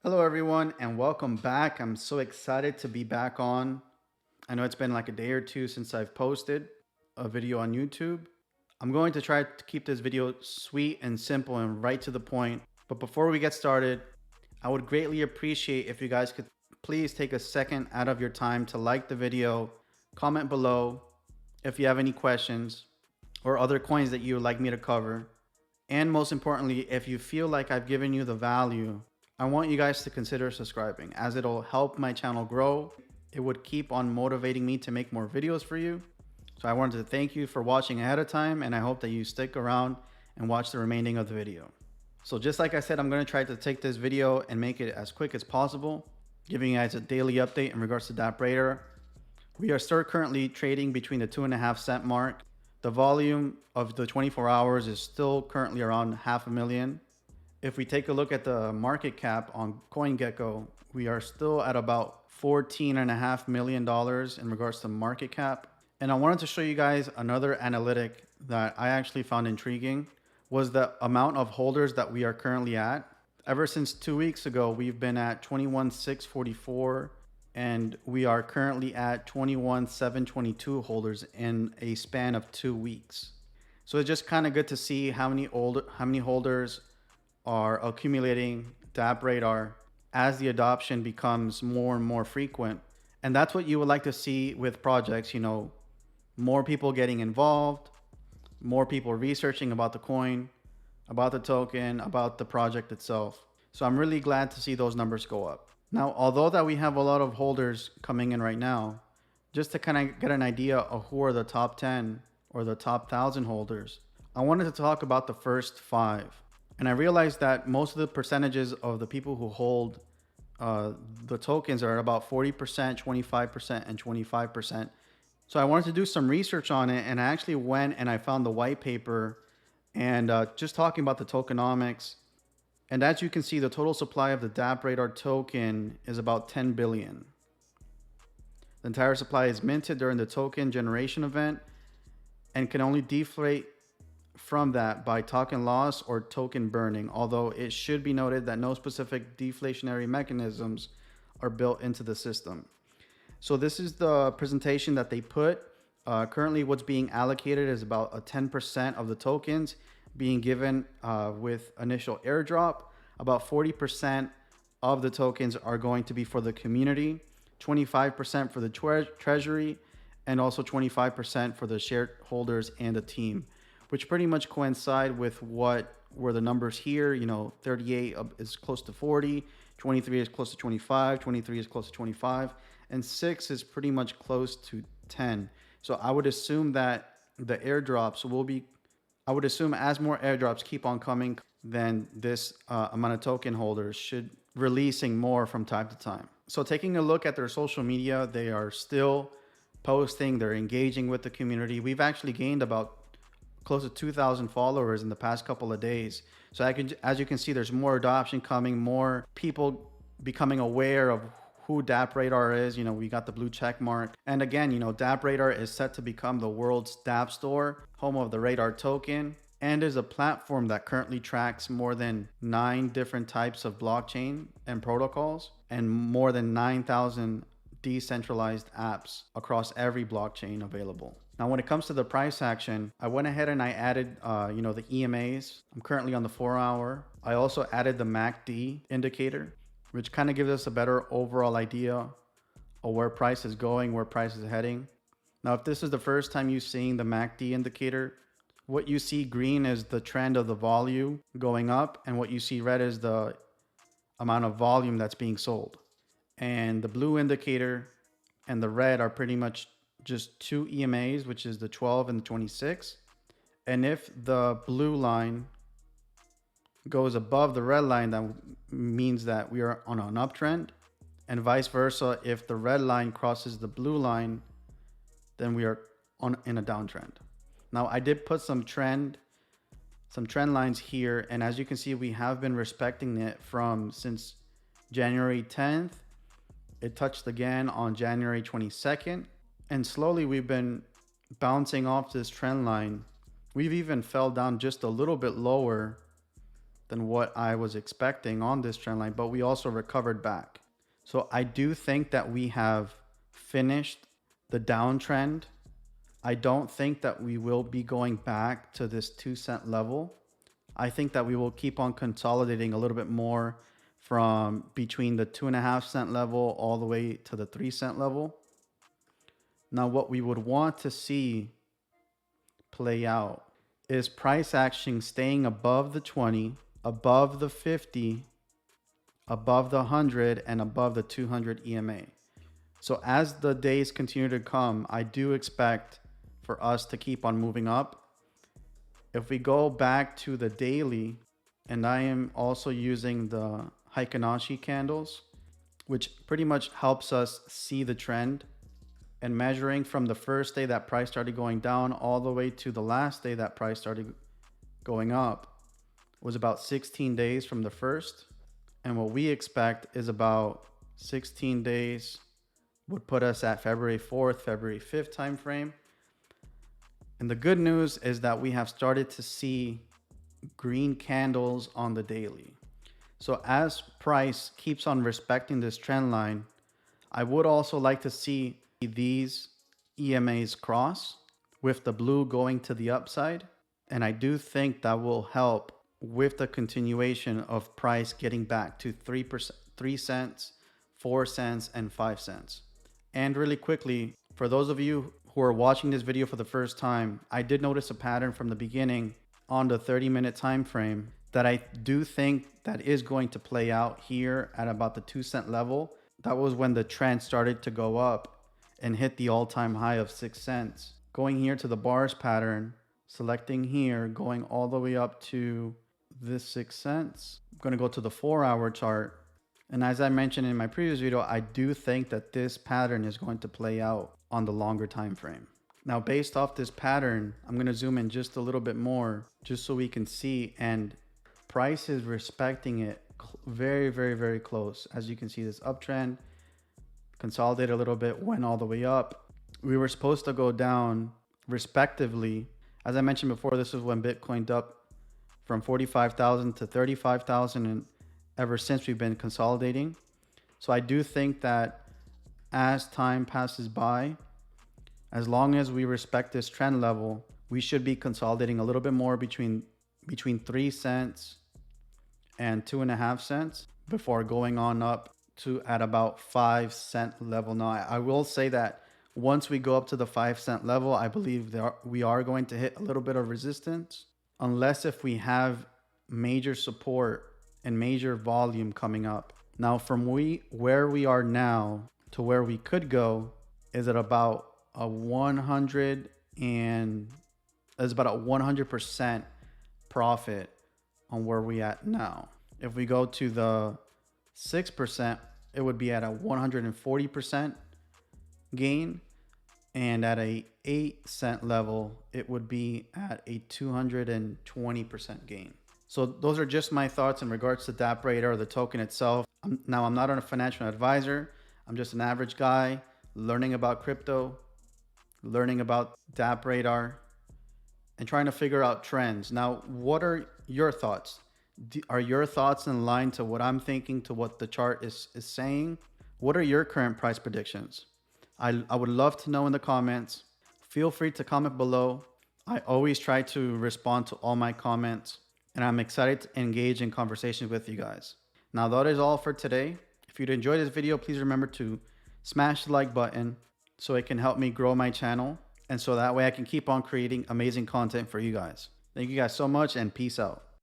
Hello, everyone, and welcome back. I'm so excited to be back on. I know it's been like a day or two since I've posted a video on YouTube. I'm going to try to keep this video sweet and simple and right to the point. But before we get started, I would greatly appreciate if you guys could please take a second out of your time to like the video, comment below if you have any questions or other coins that you would like me to cover. And most importantly, if you feel like I've given you the value, I want you guys to consider subscribing as it'll help my channel grow. It would keep on motivating me to make more videos for you. So I wanted to thank you for watching ahead of time, and I hope that you stick around and watch the remaining of the video. So just like I said, I'm going to try to take this video and make it as quick as possible, giving you guys a daily update in regards to DappRadar. We are still currently trading between the 2.5 cent mark. The volume of the 24 hours is still currently around 500,000. If we take a look at the market cap on CoinGecko, we are still at about $14.5 million in regards to market cap. And I wanted to show you guys another analytic that I actually found intriguing was the amount of holders that we are currently at. Ever since 2 weeks ago, we've been at 21,644, and we are currently at 21,722 holders in a span of 2 weeks. So it's just kind of good to see how many holders are accumulating DappRadar as the adoption becomes more and more frequent. And that's what you would like to see with projects, more people getting involved, more people researching about the coin, about the token, about the project itself. So I'm really glad to see those numbers go up. Now, although that we have a lot of holders coming in right now, just to kind of get an idea of who are the top 10 or the top 1,000 holders, I wanted to talk about the first 5. And I realized that most of the percentages of the people who hold the tokens are about 40%, 25%, and 25%. So I wanted to do some research on it, and I actually went and I found the white paper and just talking about the tokenomics. And as you can see, the total supply of the DappRadar token is about 10 billion. The entire supply is minted during the token generation event and can only deflate from that by token loss or token burning, although it should be noted that no specific deflationary mechanisms are built into the system. So this is the presentation that they put. Currently what's being allocated is about a 10% of the tokens being given with initial airdrop. About 40% of the tokens are going to be for the community, 25% for the treasury, and also 25% for the shareholders and the team, which pretty much coincide with what were the numbers here. 38 is close to 40, 23 is close to 25, 23 is close to 25, and 6 is pretty much close to 10. So I would assume that the airdrops will be, I would assume as more airdrops keep on coming, then this amount of token holders should releasing more from time to time. So taking a look at their social media, they are still posting, they're engaging with the community. We've actually gained about close to 2,000 followers in the past couple of days. So as you can see, there's more adoption coming, more people becoming aware of who DappRadar is. We got the blue check mark. And again, DappRadar is set to become the world's Dapp store, home of the Radar token, and is a platform that currently tracks more than 9 different types of blockchain and protocols and more than 9,000 decentralized apps across every blockchain available. Now, when it comes to the price action, I went ahead and I added, the EMAs. I'm currently on the 4-hour. I also added the MACD indicator, which kind of gives us a better overall idea of where price is going, where price is heading. Now, if this is the first time you've seen the MACD indicator, what you see green is the trend of the volume going up, and what you see red is the amount of volume that's being sold. And the blue indicator and the red are pretty much just 2 EMAs, which is the 12 and the 26. And if the blue line goes above the red line, that means that we are on an uptrend, and vice versa. If the red line crosses the blue line, then we are in a downtrend. Now, I did put some trend lines here, and as you can see, we have been respecting it since January 10th. It touched again on January 22nd. And slowly we've been bouncing off this trend line. We've even fell down just a little bit lower than what I was expecting on this trend line, but we also recovered back. So I do think that we have finished the downtrend. I don't think that we will be going back to this 2-cent level. I think that we will keep on consolidating a little bit more from between the 2.5-cent level all the way to the 3-cent level. Now, what we would want to see play out is price action staying above the 20, above the 50, above the 100, and above the 200 EMA. So as the days continue to come, I do expect for us to keep on moving up. If we go back to the daily, and I am also using the Heikin candles, which pretty much helps us see the trend, and measuring from the first day that price started going down all the way to the last day that price started going up was about 16 days from the first. And what we expect is about 16 days would put us at February 4th, February 5th time frame. And the good news is that we have started to see green candles on the daily. So as price keeps on respecting this trend line, I would also like to see these EMAs cross with the blue going to the upside. And I do think that will help with the continuation of price getting back to 3 cents, 4 cents, and 5 cents. And really quickly, for those of you who are watching this video for the first time, I did notice a pattern from the beginning on the 30-minute time frame that I do think that is going to play out here at about the 2-cent level. That was when the trend started to go up and hit the all-time high of 6 cents. Going here to the bars pattern, selecting here, going all the way up to this 6 cents. I'm going to go to the 4-hour chart. And as I mentioned in my previous video, I do think that this pattern is going to play out on the longer time frame. Now, based off this pattern, I'm going to zoom in just a little bit more just so we can see, and price is respecting it very, very, very close. As you can see, this uptrend consolidated a little bit, went all the way up. We were supposed to go down respectively. As I mentioned before, this is when Bitcoined up from 45,000 to 35,000, and ever since we've been consolidating. So I do think that as time passes by, as long as we respect this trend level, we should be consolidating a little bit more between 3 cents and 2.5 cents before going on up to at about 5 cent level. Now, I will say that once we go up to the 5 cent level, I believe we are going to hit a little bit of resistance, unless if we have major support and major volume coming up. Now, from where we are now to where we could go is at about a 100% profit on where we at now. If we go to the 6%, it would be at a 140% gain, and at a 8-cent level, it would be at a 220% gain. So those are just my thoughts in regards to DappRadar, the token itself. Now, I'm not a financial advisor. I'm just an average guy learning about crypto, learning about DappRadar, and trying to figure out trends. Now, what are your thoughts? Are your thoughts in line to what I'm thinking, to what the chart is saying? What are your current price predictions? I would love to know in the comments. Feel free to comment below. I always try to respond to all my comments, and I'm excited to engage in conversations with you guys. Now, that is all for today. If you'd enjoyed this video, please remember to smash the like button so it can help me grow my channel, and so that way I can keep on creating amazing content for you guys. Thank you guys so much, and peace out.